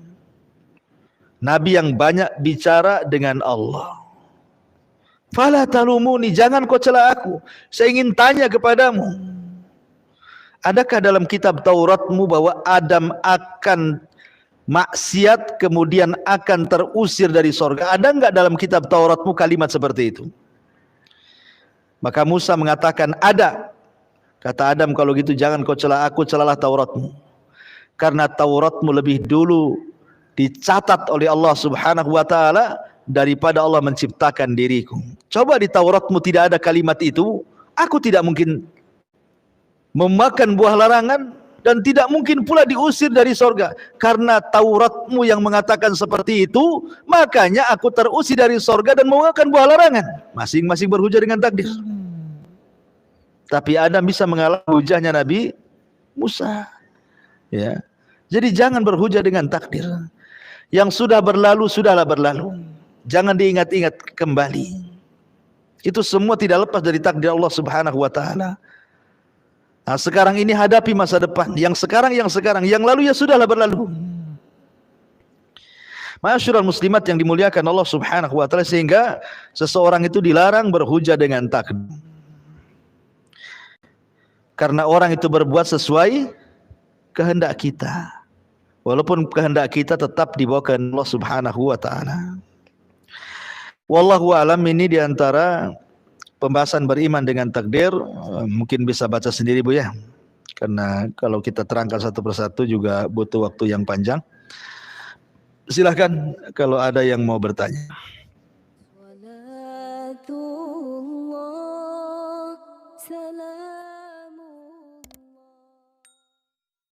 A: Nabi yang banyak bicara dengan Allah. Fala talumuni, jangan kau cela aku. Saya ingin tanya kepadamu, adakah dalam kitab Tauratmu bahwa Adam akan maksiat kemudian akan terusir dari sorga? Ada enggak dalam kitab Tauratmu kalimat seperti itu? Maka Musa mengatakan ada. Kata Adam, kalau gitu jangan kau cela aku, celalah Tauratmu. Karena Tauratmu lebih dulu dicatat oleh Allah Subhanahu wa taala daripada Allah menciptakan diriku. Coba di Tauratmu tidak ada kalimat itu, aku tidak mungkin memakan buah larangan dan tidak mungkin pula diusir dari sorga. Karena Tauratmu yang mengatakan seperti itu, makanya aku terusir dari sorga dan memakan buah larangan. Masing-masing berhujah dengan takdir. Tapi Adam bisa mengalahkan hujahnya Nabi Musa. Ya. Jadi jangan berhujah dengan takdir. Yang sudah berlalu, sudahlah berlalu. Jangan diingat-ingat kembali. Itu semua tidak lepas dari takdir Allah Subhanahu wa taala. Nah, sekarang ini hadapi masa depan. Yang sekarang, yang lalu ya sudahlah berlalu. Ma'asyiral muslimat yang dimuliakan Allah Subhanahu wa taala, sehingga seseorang itu dilarang berhujah dengan takdir. Karena orang itu berbuat sesuai kehendak kita. Walaupun kehendak kita tetap dibawa ke Allah Subhanahu wa taala. Wallahu a'lam, ini diantara pembahasan beriman dengan takdir. Mungkin bisa baca sendiri Bu ya. Karena kalau kita terangkan satu persatu juga butuh waktu yang panjang. Silahkan kalau ada yang mau bertanya.